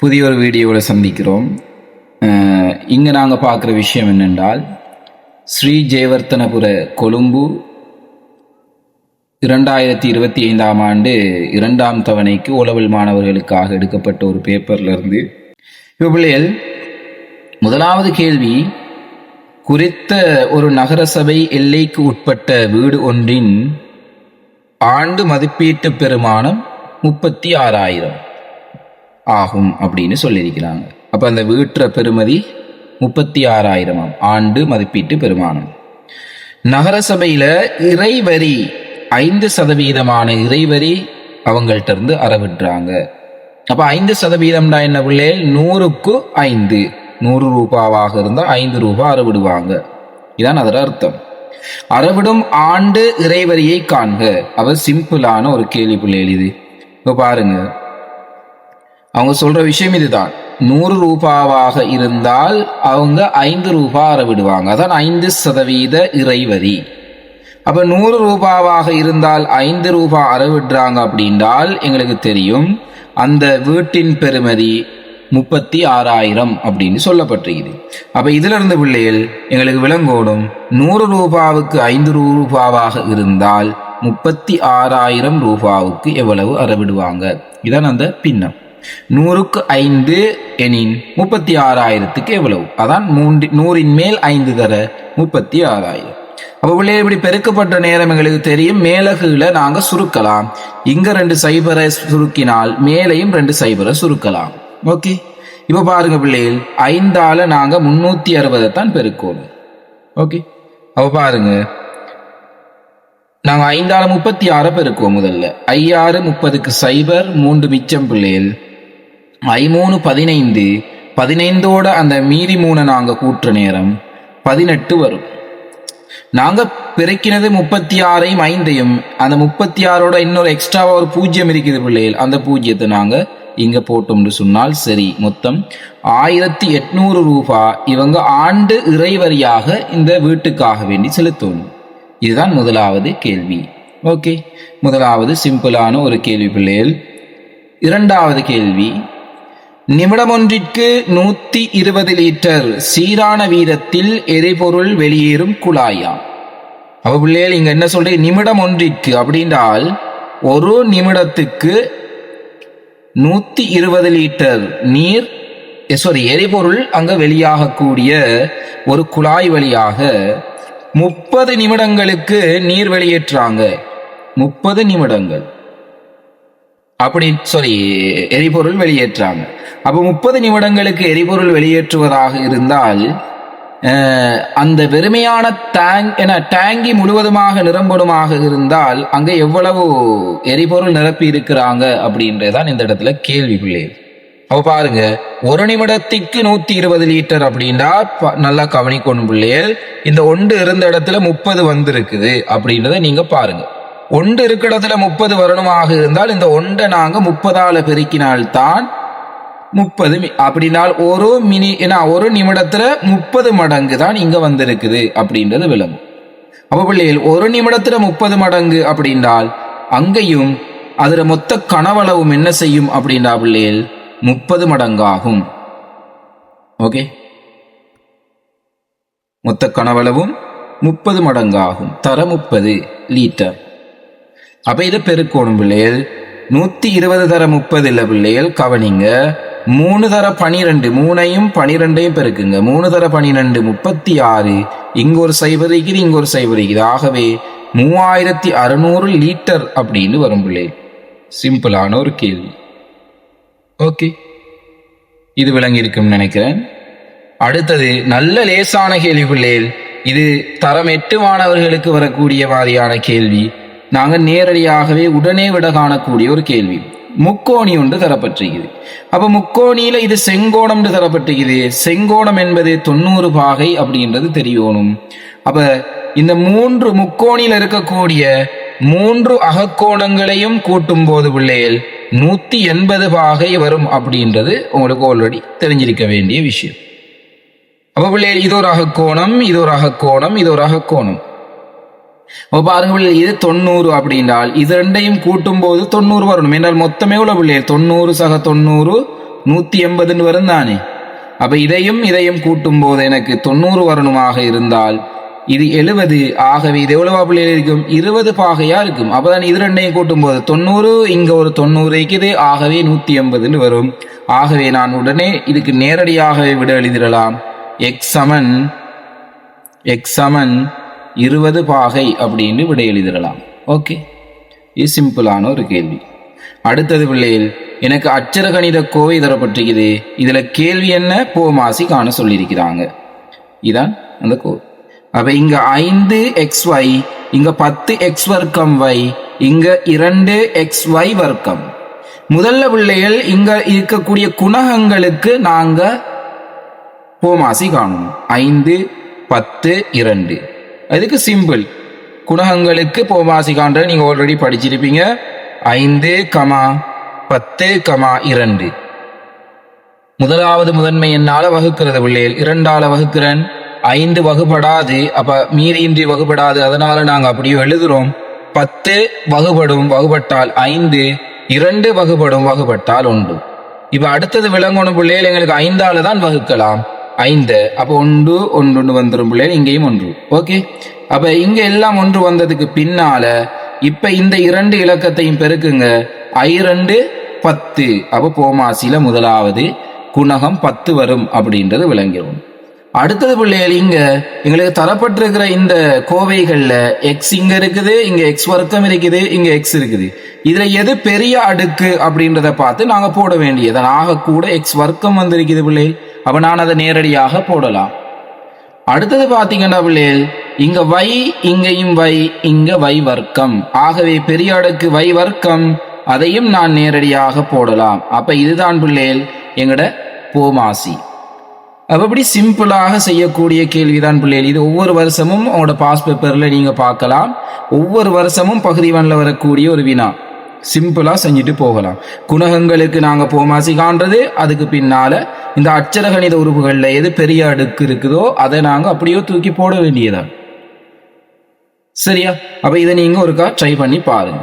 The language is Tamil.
புதிய ஒரு வீடியோவில் சந்திக்கிறோம். இங்கே நாங்கள் பார்க்குற விஷயம் என்னென்றால், ஸ்ரீ ஜெயவர்த்தனபுர கொழும்பு 2025ஆம் ஆண்டு 2ஆம் தவணைக்கு உளவல் மாணவர்களுக்காக எடுக்கப்பட்ட ஒரு பேப்பர்லேருந்து இப்போ பிள்ளைகள், முதலாவது கேள்வி, குறித்த ஒரு நகரசபை எல்லைக்கு உட்பட்ட வீடு ஒன்றின் ஆண்டு மதிப்பீட்டு பெறுமானம் 36,000 ஆகும் அப்படின்னு சொல்லியிருக்கிறாங்க. அப்போ அந்த வீட்டுற பெறுமதி 36,000 ஆண்டு மதிப்பீட்டு பெறுமானம். நகரசபையில் இறைவரி 5% இறைவரி அவங்கள்ட்ட இருந்து அறவிடுறாங்க. அப்போ 5% என்ன பிள்ளைகள்? 100க்கு 5, 100 ரூபாவாக இருந்தால் 5 ரூபாய் அறவிடுவாங்க. இதான் அதோட அர்த்தம். அறவிடும் ஆண்டு இறைவரியை காண்க. அவ சிம்பிளான ஒரு கேள்வி பிள்ளைகள் இது. இப்போ பாருங்க, அவங்க சொல்ற விஷயம் இதுதான். 100 ரூபாவாக இருந்தால் அவங்க 5 ரூபாய் அறவிடுவாங்க. அதான் 5% இறைவரி. அப்ப 100 ரூபாவாக இருந்தால் 5 ரூபாய் அறவிடுறாங்க அப்படின்றால் எங்களுக்கு தெரியும் அந்த வீட்டின் பெறுமதி 36,000 அப்படின்னு சொல்லப்பட்டிருக்குது. அப்ப இதுல இருந்து பிள்ளைகள் எங்களுக்கு விளங்கோடும், 100 ரூபாவுக்கு 5 ரூபாவாக இருந்தால் 36,000 ரூபாவுக்கு எவ்வளவு அறவிடுவாங்க. இதான் அந்த பின்னம். 100க்கு 5 எனின் 36,000க்கு எவ்வளவு? அதான் 100ன் மேல் 5 தர 36,000. அப்போ பிள்ளைகள் இப்படி பெருக்கப்பட்ட நேரம் எங்களுக்கு தெரியும். மேல கீழே நாங்க சுருக்கலாம். இங்க 2 சைபரை சுருக்கினால் மேலையும் 2 சைபரை சுருக்கலாம். ஓகே, இப்ப பாருங்க பிள்ளைகள், 5ஆல நாங்க 360 தான் பெருக்கணும். ஓகே, அப்ப பாருங்க, நாங்க 5ஆல 36 பெருக்குவோம். முதல்ல 5 30க்கு சைபர், 3 மிச்சம் பிள்ளைகள். 5 15, 15ஓட அந்த மீதி 3 நாங்க கூட்டுற நேரம் 18 வரும். நாங்க பெருக்கினது 36ஐயும் 5ஐயும், அந்த 36ஓட இன்னொரு எக்ஸ்ட்ராவா ஒரு 0 இருக்குது பிள்ளைகள். அந்த 0த்தை நாங்க இங்க போட்டோம்னு சொன்னால் சரி, மொத்தம் 1,800 ரூபாய் இவங்க ஆண்டு இறைவரியாக இந்த வீட்டுக்காக வேண்டி செலுத்தணும். இதுதான் முதலாவது கேள்வி. ஓகே, முதலாவது சிம்பிளான ஒரு கேள்வி பிள்ளைகள். இரண்டாவது கேள்வி, நிமிடம் ஒன்றிற்கு 120 லிட்டர் சீரான வீதத்தில் எரிபொருள் வெளியேறும் குழாயாம். அப்ப பிள்ளைகள் இங்க என்ன சொல்றீங்க? நிமிடம் ஒன்றிற்கு அப்படின்றால் ஒரு நிமிடத்துக்கு 120 லிட்டர் நீர் எரிபொருள் அங்க வெளியாகக்கூடிய ஒரு குழாய் வழியாக 30 நிமிடங்களுக்கு நீர் வெளியேற்றாங்க. 30 நிமிடங்கள் அப்படி எரிபொருள் வெளியேற்றாங்க. அப்போ 30 நிமிடங்களுக்கு எரிபொருள் வெளியேற்றுவதாக இருந்தால் அந்த வெறுமையான டேங்கி முழுவதுமாக நிரம்படுமாக இருந்தால் அங்க எவ்வளவு எரிபொருள் நிரப்பி இருக்கிறாங்க அப்படின்றதான் இந்த இடத்துல கேள்வி பிள்ளைகள். அப்ப பாருங்க, ஒரு நிமிடத்துக்கு 120 லிட்டர் அப்படின்னா நல்லா கவனிக்கணும் பிள்ளைகள். இந்த ஒன்று இருந்த இடத்துல 30 வந்திருக்குது அப்படின்றத நீங்க பாருங்க. ஒன்று இருக்கிற இடத்துல 30 வரணுமாக இருந்தால் இந்த ஒன்றை நாங்க 30ஆல பெருக்கினால்தான் 30 அப்படின்னால் ஒரு நிமிடத்துல 30 மடங்கு தான் இங்க வந்திருக்குது அப்படின்றது விளங்கும். அப்ப பிள்ளைகள், ஒரு நிமிடத்துல 30 மடங்கு அப்படின்றால் அங்கேயும் அதுல மொத்த கனவளவும் என்ன செய்யும் அப்படின்னா பிள்ளைகள் 30 மடங்காகும். ஓகே, மொத்த கனவளவும் 30 மடங்காகும். தர 30 லிட்டர். அப்ப இதை பெருக்கணும் பிள்ளைகள். 120 தர 30 இல்ல பிள்ளைகள், கவனிங்க. 3 தர 12, 3ஐயும் 12ஐயும் பெருக்குங்க. 3 தர 12 36. இங்க ஒரு சைபர் இருக்குது, இங்க ஒரு சைபர் இருக்குது. ஆகவே 3600 லிட்டர் அப்படின்னு வரும் பிள்ளைகள். சிம்பிளான ஒரு கேள்வி. ஓகே, இது விளங்கி இருக்குன்னு நினைக்கிறேன். அடுத்தது நல்ல லேசான கேள்வி பிள்ளைகள். இது தரம் 8 மாணவர்களுக்கு வரக்கூடிய மாதிரியான கேள்வி. நாங்கள் நேரடியாகவே உடனே விட காணக்கூடிய ஒரு கேள்வி. முக்கோணி ஒன்று தரப்பட்டிருக்குது. அப்ப முக்கோணியில இது செங்கோணம் தரப்பட்டிருக்குது. செங்கோணம் என்பது 90 பாகை அப்படின்றது தெரியணும். அப்ப இந்த 3 முக்கோணியில் இருக்கக்கூடிய 3 அகக்கோணங்களையும் கூட்டும் போது பிள்ளைகள் 180 பாகை வரும் அப்படின்றது உங்களுக்கு ஆல்ரெடி தெரிஞ்சிருக்க வேண்டிய விஷயம். அப்ப பிள்ளைகள், இது ஒரு அகக்கோணம், இது ஒரு அகக்கோணம், இது ஒரு அகக்கோணம். பாருங்க, இது 90 அப்படின்றால் இது ரெண்டையும் கூட்டும் போது 90 வரணும். என்றால் மொத்தமே உள்ள பிள்ளைகள் 90 சக 90 180 வரும் தானே. அப்ப இதையும் கூட்டும் போது எனக்கு 90 வரணுமாக இருந்தால் இது 70. ஆகவே இது எவ்வளவா பிள்ளைகள் இருக்கும்? 20 பாகையா இருக்கும். அப்பதான் இது ரெண்டையும் கூட்டும் போது 90, இங்க ஒரு 90 இருக்குது. ஆகவே 180 வரும். ஆகவே நான் உடனே இதுக்கு நேரடியாகவே விட எழுதிடலாம். x சமன் 20 பாகை அப்படின்னு விட எழுதிடலாம். ஓகே, இது சிம்பிளான ஒரு கேள்வி. அடுத்தது பிள்ளைகள், எனக்கு அச்சர கணித கோவை தரப்பட்டிருக்குது. இதுல கேள்வி என்ன? போமாசி காண சொல்லியிருக்கிறாங்க. இதான் அந்த கோவை. அப்ப இங்க 5xy, இங்க 10x வர்க்கம் y, இங்க 2xy வர்க்கம். முதல்ல பிள்ளைகள் இங்க இருக்கக்கூடிய குணகங்களுக்கு நாங்க போமாசி காணணும். 5, 10, 2. அதுக்கு சிம்பிள். குணகங்களுக்கு போமாசி காண்ற நீங்க ஆல்ரெடி படிச்சிருப்பீங்க. 5, 10, 2. முதலாவது முதன்மை என்னால வகுக்கிறது பிள்ளைகள், 2ஆல வகுக்கிறேன். 5 வகுபடாது, அப்ப மீதியின்றி வகுபடாது, அதனால நாங்க அப்படியே எழுதுறோம். 10 வகுபட்டால் 5, 2 வகுபட்டால் 1. இப்ப அடுத்தது விளங்கணும் பிள்ளைகள், எங்களுக்கு 5ஆல தான் வகுக்கலாம். 5, அப்ப 1 வந்துடும் பிள்ளைகள். இங்கேயும் 1. ஓகே, அப்ப இங்க எல்லாம் 1 வந்ததுக்கு பின்னால இப்ப இந்த 2 இலக்கத்தையும் பெருக்குங்க. 2, 10. அப்ப போமாசில முதலாவது குணகம் 10 வரும் அப்படின்றது விளங்கிடும். அடுத்தது பிள்ளைகள், இங்க எங்களுக்கு தரப்பட்டிருக்கிற இந்த கோவைகள்ல எக்ஸ் இங்க இருக்குது, இங்க எக்ஸ் வர்க்கம் இருக்குது, இங்க எக்ஸ் இருக்குது. இதுல எது பெரிய அடுக்கு அப்படின்றத பார்த்து நாங்க போட வேண்டியது. ஆக கூட எக்ஸ் வர்க்கம் வந்திருக்குது பிள்ளைகள். அப்ப நான் அதை நேரடியாக போடலாம். அடுத்தது பாத்தீங்கன்னா பிள்ளைகள், இங்க y, இங்கேயும் y, இங்க y வர்க்கம். ஆகவே பெரிய அடுக்கு y வர்க்கம், அதையும் நான் நேரடியாக போடலாம். அப்ப இதுதான் பிள்ளைகள் எங்கட போமாசி. அப்ப இப்படி சிம்பிளாக செய்யக்கூடிய கேள்விதான் பிள்ளைகள். இது ஒவ்வொரு வருஷமும் உங்களோட பாஸ் பேப்பர்ல நீங்க பார்க்கலாம். ஒவ்வொரு வருஷமும் பகுதி 1ல வரக்கூடிய ஒரு வினா. சிம்பிளா செஞ்சுட்டு போகலாம். குணகங்களுக்கு நாங்க போமாசி காண்றது, அதுக்கு பின்னால இந்த அச்சர கணித உறுப்புகள்ல எது பெரிய அடுக்கு இருக்குதோ அதை நாங்க அப்படியே தூக்கி போட வேண்டியதான். சரியா? அப்ப இதை நீங்க ஒருக்கா ட்ரை பண்ணி பாருங்க.